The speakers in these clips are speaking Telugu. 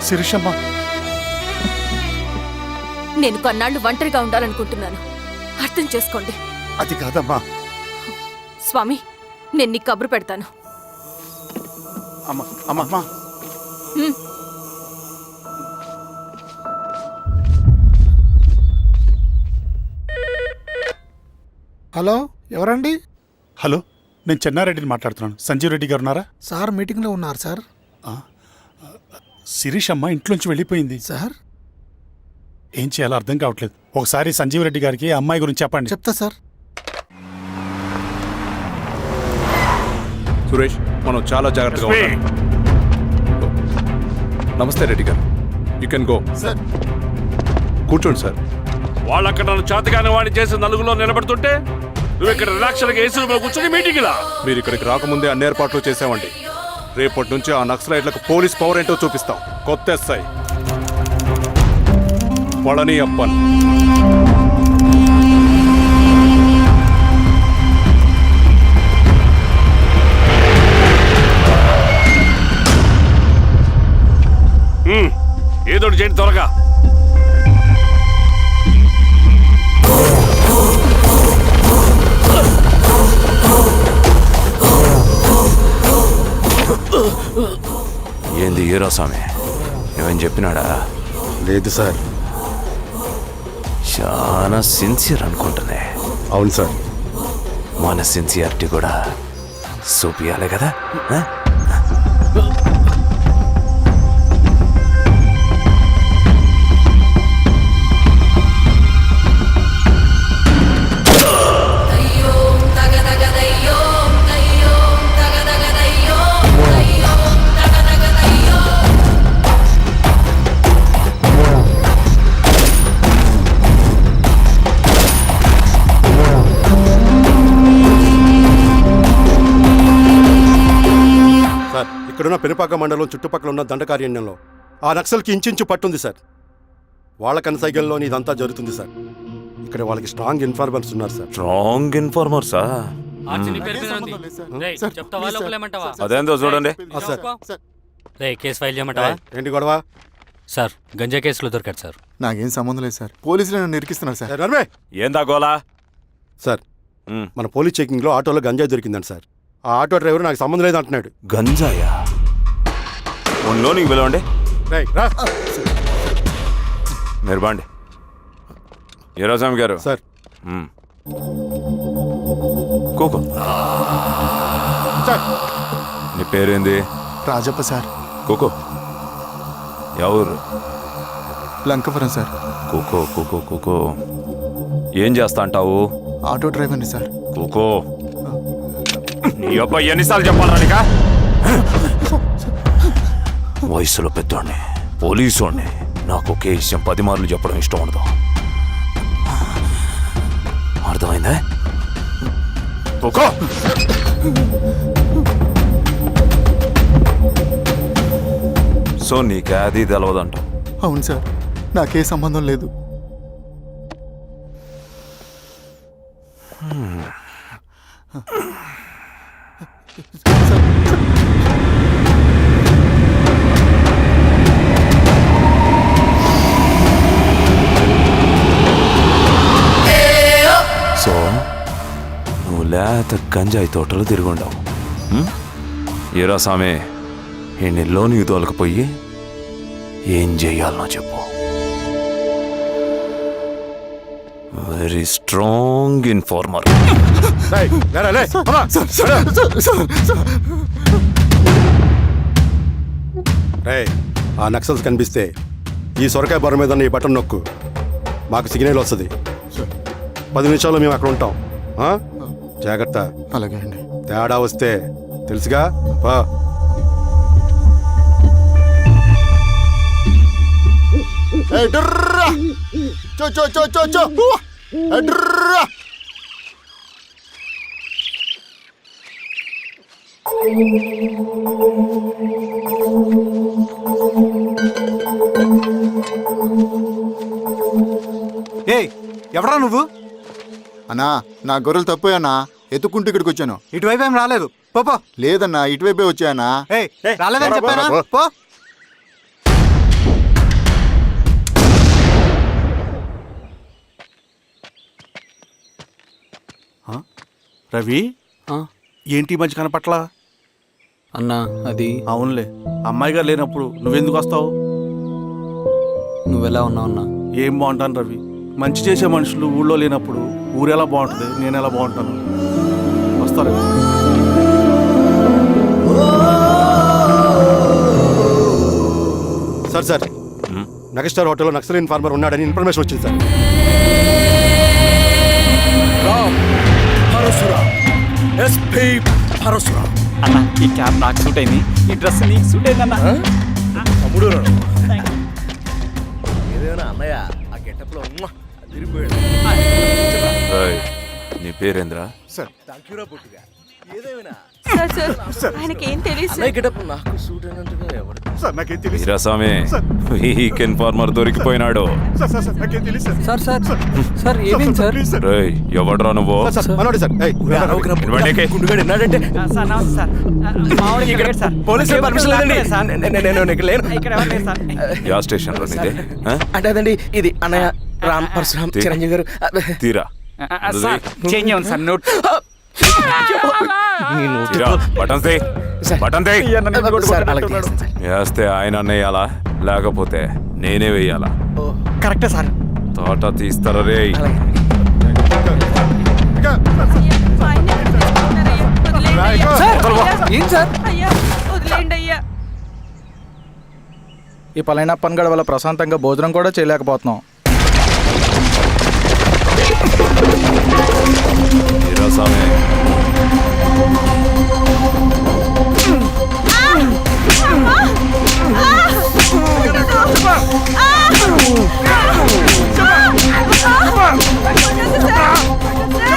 శిరీషమ్మ, నేను కొన్నాళ్ళు ఒంటరిగా ఉండాలనుకుంటున్నాను, అర్థం చేసుకోండి. అది కాదమ్మా. స్వామి, నేను నీ కబురు పెడతాను. అమ్మా హలో, ఎవరండి? హలో, నేను చెన్నారెడ్డిని మాట్లాడుతున్నాను. సంజీవ్ రెడ్డి గారు ఉన్నారా? సార్ మీటింగ్లో ఉన్నారు సార్. శిరీషమ్మ ఇంట్లోంచి వెళ్ళిపోయింది సార్, ఏం చేయాలో అర్థం కావట్లేదు. ఒకసారి సంజీవ్ రెడ్డి గారికి అమ్మాయి గురించి చెప్పండి. చెప్తా సార్. సురేష్, మనం చాలా జాగ్రత్తగా ఉండాలి. నమస్తే రెడ్డి గారు, యూ కెన్ గో. సార్ కూర్చోండి సార్. వాళ్ళక్కడ నన్ను చేతగానే వాడిని చేసి నలుగులో నిలబడుతుంటే నువ్వు ఇక్కడ రిలాక్స్గా ఏసీ రూమ్లో కూర్చొని మీటింగ్ లా. మీరు ఇక్కడికి రాకముందే అన్ని ఏర్పాట్లు చేసామండి. రేపటి నుంచి ఆ నక్సలైట్లకు పోలీస్ పవర్ ఏంటో చూపిస్తాం. కొత్త ఎస్ఐ పళని అప్పన్. ఏదో చేయండి త్వరగా. ఏంది హీరో స్వామి, ఏమని చెప్పినాడా? లేదు సార్. చాలా సిన్సియర్ అనుకుంటుంది. అవును సార్. మన సిన్సియారిటీ కూడా చూపియాలి కదా. ఇక్కడున్న పెనుపాక మండలం చుట్టుపక్కల ఉన్న దండకారణ్యంలో ఆ నక్సల్కి ఇంచుంచు పట్టుంది సార్. వాళ్ళ కనసైగల్లోని ఇదంతా జరుగుతుంది సార్. ఇక్కడ వాళ్ళకి స్ట్రాంగ్ ఇన్ఫార్మర్స్ ఉన్నారు సార్. స్ట్రాంగ్ ఇన్ఫార్మర్సా? అదేందో చూడండి. కేసు ఫైల్ చేయమంటావా? ఏంటి గొడవ సార్? గంజా కేసులో దొరికాడు సార్. నాకేం సంబంధం లేదు సార్. పోలీసులు నన్ను ఇరికిస్తున్నారు సార్. నర్మే ఏందా గోలా? సార్, మన పోలీస్ చెకింగ్లో ఆటోలో గంజాయి దొరికిందండి సార్. ఆ ఆటో డ్రైవర్ నాకు సంబంధం లేదు అంటున్నాడు. గంజాయా? ఒంట్లో నీకు పిలవండి. మీరు బాండి. హీరోస్వామి గారు సార్. కూకో. నీ పేరేంది? రాజప్ప సార్. కూకో. ఎవరు? లంకపురం సార్. కూకో కూకో కూకో. ఏం చేస్తా అంటావు? ఆటో డ్రైవర్ని సార్. కూకో. నీ అబ్బాయి ఎన్నిసార్లు చెప్పాలా నీకా? వయసులో పెద్దోడిని, పోలీసోడిని, నాకు ఒకే విషయం 10 మార్లు చెప్పడం ఇష్టం ఉండదు. అర్థమైందా? కూకో. సో నీకే అది తెలవదంట? అవును సార్, నాకే సంబంధం లేదు. సో నువ్వు లేత గంజాయి తోటలు తిరుగుండవు. ఏరా సామే, ఈ నీలోని తోలకపోయి ఏం చెయ్యాలనో చెప్పు. Very strong informer. ఆ నక్సల్స్ కనిపిస్తే ఈ సొరకాయ బొర మీద ఈ బటన్ నొక్కు, మాకు సిగ్నల్ వస్తుంది. 10 నిమిషాల్లో మేము అక్కడ ఉంటాం. జాగ్రత్త. అలాగే అండి. తేడా వస్తే తెలుసుగా. పా. ఎవరా నువ్వు? అన్నా, నా గొర్రెలు తప్పోయన్నా, ఎత్తుకుంటూ ఇక్కడికి వచ్చాను. ఇటువైపు ఏం రాలేదు. పో. లేదన్నా, ఇటువైపే వచ్చాయన్నా. రాలేదని చెప్పానా? పో. రవి ఏంటి ఈ మధ్య కనపట్లా? అన్నా అది అవునులే, అమ్మాయి గారు లేనప్పుడు నువ్వెందుకు వస్తావు? నువ్వెలా ఉన్నావు అన్నా? ఏం బాగుంటాను రవి, మంచి చేసే మనుషులు ఊళ్ళో లేనప్పుడు ఊరెలా బాగుంటుంది, నేను ఎలా బాగుంటాను? వస్తారా? సార్ మెగాస్టార్ హోటల్లో నక్సల్ ఇన్ఫార్మర్ ఉన్నాడని ఇన్ఫర్మేషన్ వచ్చింది సార్. అన్నా ఈ క్యాప్ నాకు సూట్ అయింది, ఈ డ్రెస్ నీకు సూట్ అయింది అన్నా. ఏయ్, నీ పేరేంద్రా? సార్ సార్ ఆయనకి ఏం తెలియదు వీరాస్వామి, వీక్ ఇన్ఫార్మర్ దొరికిపోయినాడు. సార్ సార్ సార్ ఏమైంది సార్? రేయ్, ఎవడ్రా నువ్వు? మనోడే సార్. ఏయ్, ఇవ్వండి. సార్ నమస్తే సార్. మామూలుగా ఇక్కడ సార్ పోలీసులు పర్మిషన్ లేదండి. యా స్టేషన్ లో నీదే? ఆ? అంటే అదండి ఇది అన్నయ్య రామ్ పరశురామ్ చిరంజీవి గారు. తీరా సార్ చేంజ్ అవ్వండి సార్ నోట్. తీరా, బటన్ తీ, బటన్ తీ. వేస్తే ఆయన వేయాలా, లేకపోతే నేనే వేయాలా? కరెక్టే సార్. తోట తీస్తారా రే? ఏం సార్? ఈ పలైన పనిగడ వల్ల ప్రశాంతంగా భోజనం కూడా చేయలేకపోతున్నాం. వీరాస్వామి,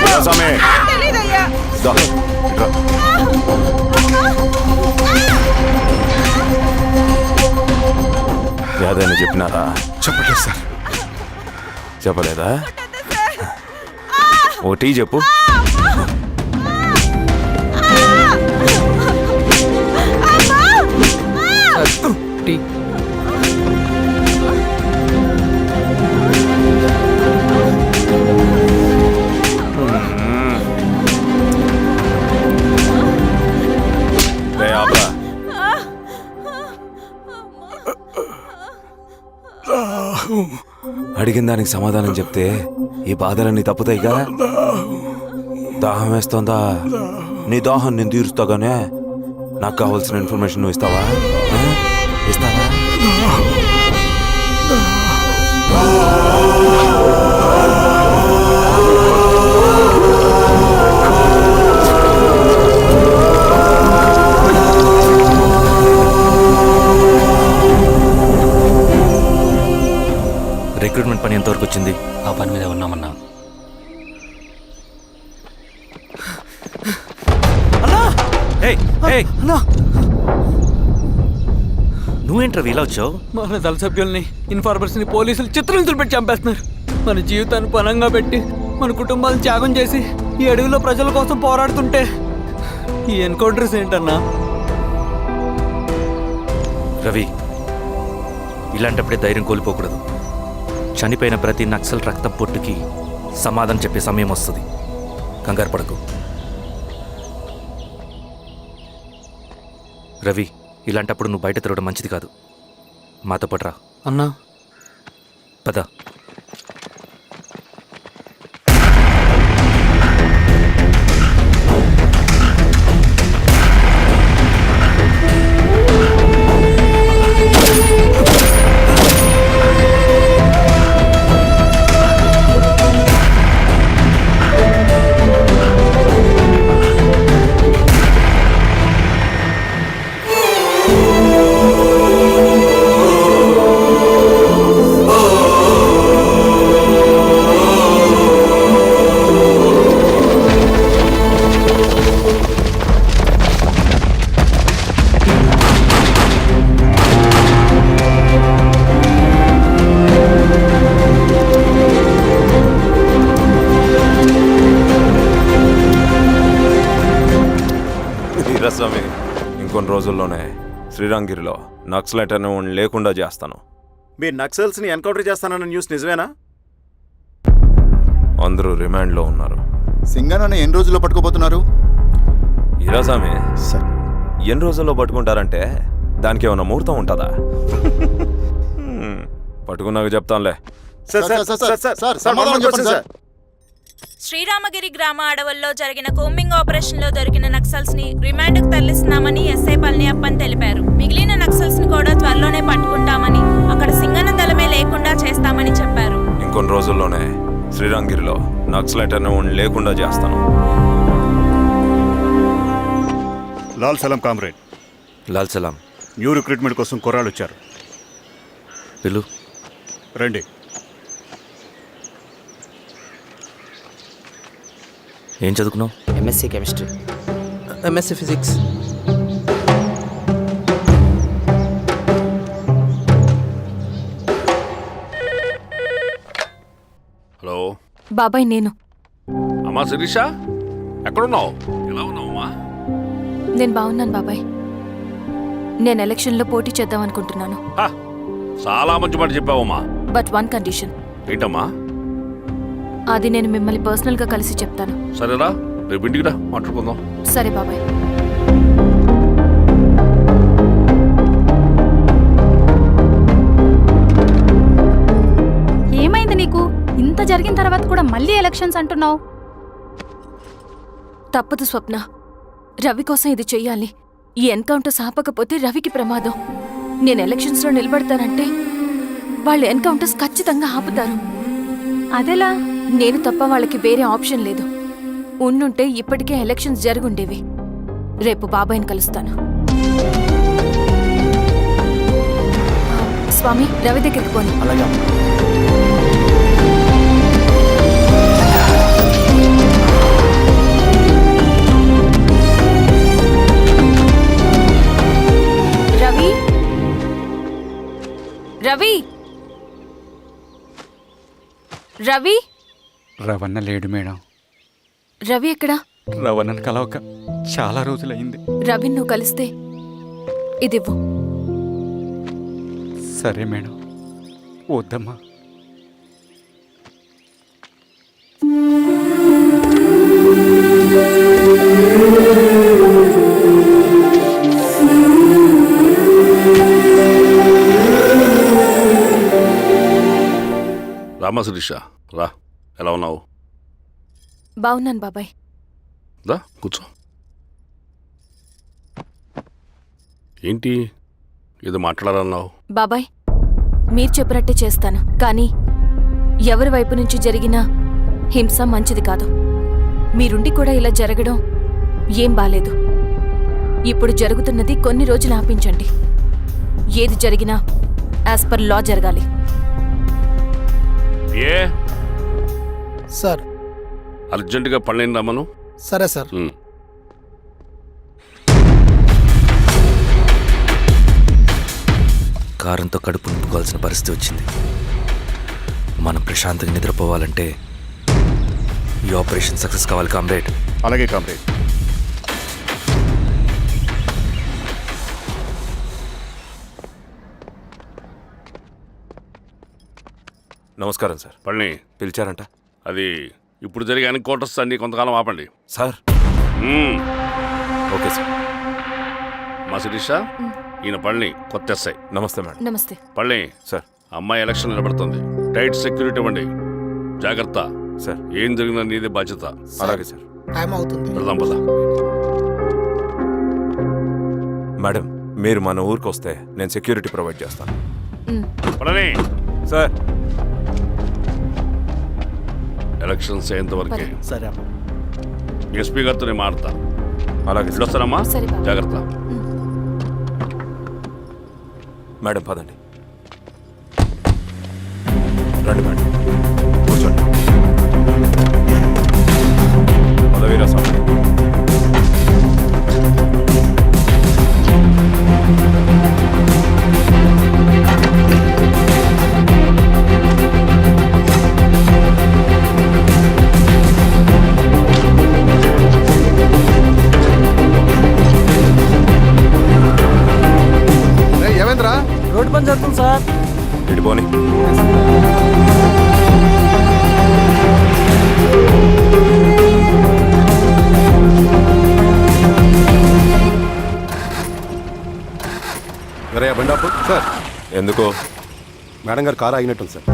వీరాస్వామి, దా, ఇట్రా. ఏదైనా చెప్పినారా? చెప్పట్లేదు సార్. చెప్పలేదా? ఓ టీ చెప్పు. టీ. రే ఆబ్రా, అడిగిన దానికి సమాధానం చెప్తే ఈ బాధలన్నీ తప్పుతాయిగా. దాహం వేస్తోందా? నీ దాహం నేను తీరుస్తాగానే నాకు కావాల్సిన ఇన్ఫర్మేషన్ నువ్వు ఇస్తావా? ఇస్తావా? రిక్రూట్మెంట్ పని ఎంతవరకు వచ్చింది? ఆ పని మీద ఉన్నామన్నా. నువ్వేంట్రా ఇలా వచ్చావు? మన దళ సభ్యుల్ని ఇన్ఫార్మర్స్ని పోలీసులు చిత్రహింసలు పెట్టి చంపేస్తున్నారు. మన జీవితాన్ని పణంగా పెట్టి మన కుటుంబాలను త్యాగం చేసి ఈ అడవిలో ప్రజల కోసం పోరాడుతుంటే ఈ ఎన్కౌంటర్స్ ఏంటన్నా? రవి, ఇలాంటప్పుడే ధైర్యం కోల్పోకూడదు. చనిపోయిన ప్రతి నక్సల్ రక్తం పొట్టుకి సమాధానం చెప్పే సమయం వస్తుంది. కంగారు పడకు రవి. ఇలాంటప్పుడు నువ్వు బయట తిరగడం మంచిది కాదు. మాతో పాటు రా అన్నా. పద. వీరాస్వామి, ఇంకొన్ని రోజుల్లోనే శ్రీరంగిరిలో నక్సలైట్ అని లేకుండా చేస్తాను. మీరు నక్సల్స్ ని ఎన్కౌంటర్ చేస్తానన్న న్యూస్ నిజమేనా? అందరూ రిమాండ్లో ఉన్నారు. సింగనన్న ఎన్ని రోజుల్లో పట్టుకోబోతున్నారు? ఈరోజామే సార్ ఎన్ని రోజుల్లో పట్టుకుంటారంటే దానికి ఏమైనా ముహూర్తం ఉంటుందా? పట్టుకున్నాక చెప్తానులే. సమాధానం చెప్పండి సార్. శ్రీరామగిరి గ్రామ అడవుల్లో జరిగిన కోంబింగ్ ఆపరేషన్ లో దొరికిన నక్సల్స్ ని రిమాండ్ కు తరలిస్తున్నామని ఎస్ఐ పళనియప్పన్ తెలిపారు. మిగిలిన నక్సల్స్ ని కూడా త్వరలోనే పట్టుకుంటామని, అక్కడ సింగన్న దళమే లేకుండా చేస్తామని చెప్పారు. ఇంకొన్ని రోజుల్లోనే శ్రీరంగిరిలో నక్సలైట్ అనే లేకుండా చేస్తాను. లాల్ సలాం కామ్రేడ్, లాల్ సలాం. న్యూ రిక్రూట్మెంట్ కోసం కుర్రాళ్ళు వచ్చారు. పిలు. రండి. ఏం చదువుకున్నావు? MSc chemistry, MSc physics. Hello బాబాయ్, నేను అమ్మా శిరీష, ఎక్కడున్నావు? ఎలా ఉన్నావమ్మా? నేను బాగున్నాను బాబాయ్. నేను ఎలక్షన్లో పోటీ చేద్దాం అనుకుంటున్నాను. హా, చాలా మంచి మాట చెప్పావమ్మా. But one condition. ఏంటమ్మా? అది నేను మిమ్మల్ని పర్సనల్గా కలిసి చెప్తాను. సరేరా, రేపు ఇంటికి రా, మాట్లాడుకుందాం. సరే బాబాయ్. ఏమైంది నీకు? ఇంత జరిగిన తర్వాత కూడా మళ్ళీ ఎలక్షన్స్ అంటున్నావు? తప్పదు స్వప్న, రవి కోసం ఇది చెయ్యాలి. ఈ ఎన్కౌంటర్ ఆపకపోతే రవికి ప్రమాదం. నేను ఎలక్షన్స్లో నిలబడతానంటే వాళ్ళు ఎన్కౌంటర్స్ ఖచ్చితంగా ఆపుతారు. అదెలా? నేను తప్ప వాళ్ళకి వేరే ఆప్షన్ లేదు. ఉండుంటే ఇప్పటికే ఎలక్షన్స్ జరుగుండేవి. రేపు బాబాయ్ని కలుస్తాను. స్వామి, రవి దగ్గరికి పోని. అలాగే. రవి, రవి, రవి. రవణ లేడు మేడం. రవి ఎక్కడా? రవణను కలవక చాలా రోజులైంది. రవిని నువ్వు కలిస్తే ఇదివ్వు. సరే మేడం. వద్దమ్మా. రామా శిరీష, రా. ఎలా ఉన్నావు? బాగున్నాను బాబాయ్. రా కూర్చో. ఏంటి ఏదో మాట్లాడాలన్నావు? బాబాయ్, మీరు చెప్పినట్టే చేస్తాను. కానీ ఎవరి వైపు నుంచి జరిగినా హింస మంచిది కాదు. మీరుండి కూడా ఇలా జరగడం ఏం బాలేదు. ఇప్పుడు జరుగుతున్నది కొన్ని రోజులు ఆపించండి. ఏది జరిగినా యాజ్ పర్ లా జరగాలి. ఏ సార్. అర్జెంటుగా పళ్ళని రమ్మను. సరే సార్. కారంతో కడుపు నింపుకోవాల్సిన పరిస్థితి వచ్చింది. మనం ప్రశాంతంగా నిద్రపోవాలంటే ఈ ఆపరేషన్ సక్సెస్ కావాలి కామ్రేడ్. అలాగే కామ్రేడ్. నమస్కారం సార్. పళ్ళని పిలిచారంట? అది ఇప్పుడు జరిగే ఎన్కౌంటర్స్ అన్ని కొంతకాలం ఆపండి సార్. Okay sir. మా శిరీష, ఈయన పళ్ళని కొత్త ఎస్ఐ. నమస్తే మేడం. నమస్తే. పళ్ళని సార్. అమ్మాయి ఎలక్షన్ నిలబడుతుంది. టైట్ సెక్యూరిటీ ఇవ్వండి. జాగ్రత్త సార్. ఏం జరిగినా నీదే బాధ్యత. అలాగే సార్. టైం అవుతుంది. వెళ్దాం పద. మేడం, మీరు మన ఊరికి వస్తే నేను సెక్యూరిటీ ప్రొవైడ్ చేస్తాను. పళ్ళని సార్. ఎలక్షన్స్ అయ్యేంతవరకే. సరే అమ్మ. ఎస్పీ గారితో నేను మారుతా. అలాగే సార్. వస్తానమ్మా. సరే బాబు. జాగ్రత్త. మేడం పదండి. రండి మేడం, కూర్చోండి. పదవీరా స్వామి. ఏమైందిరా? రోడ్డు పని జరుగుతుంది సార్. ఇటు పోనీ. సరే బండాపు సార్. ఎందుకో మేడం గారు కారు ఆగినట్టుంది సార్.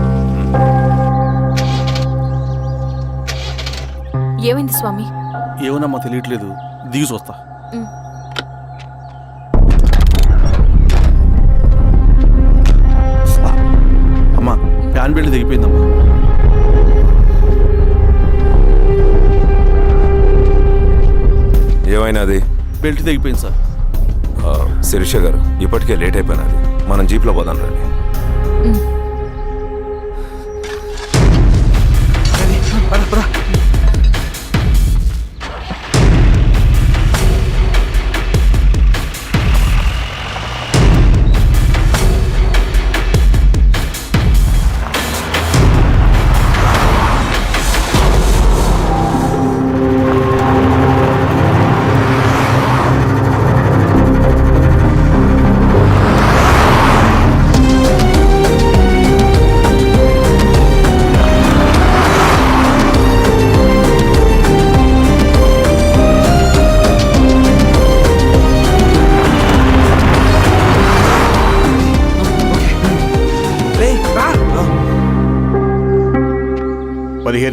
ఏమైంది స్వామి? ఏమోనమ్మా తెలియట్లేదు, దిగి చూస్తా. అమ్మా ఫ్యాన్ బెల్ట్ దిగిపోయిందమ్మా. ఏమైనాది? బెల్ట్ తెగిపోయింది సార్. శిరీష గారు, ఇప్పటికే లేట్ అయిపోయినది, మనం జీప్లో పోదాం రండి.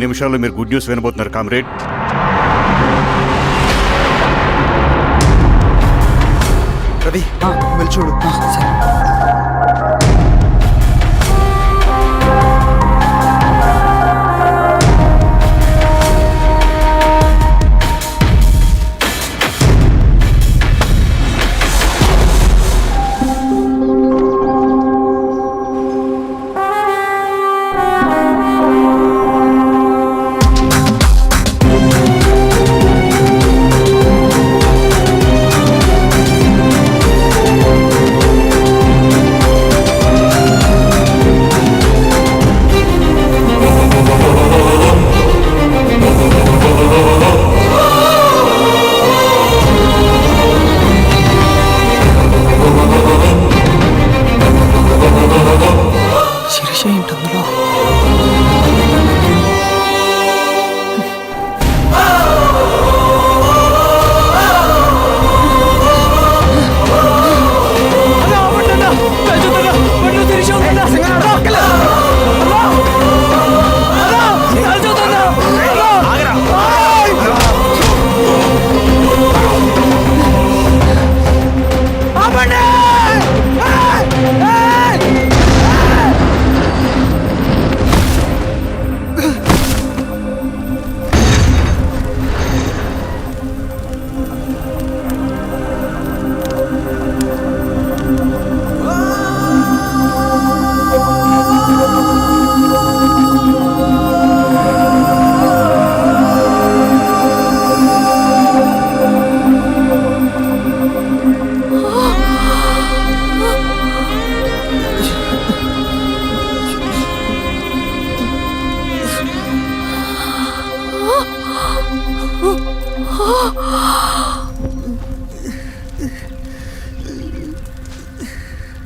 నిమిషాల్లో మీరు గుడ్ న్యూస్ వినబోతున్నారు కామ్రేడ్. రవి వెళ్ళి చూడు. Oh!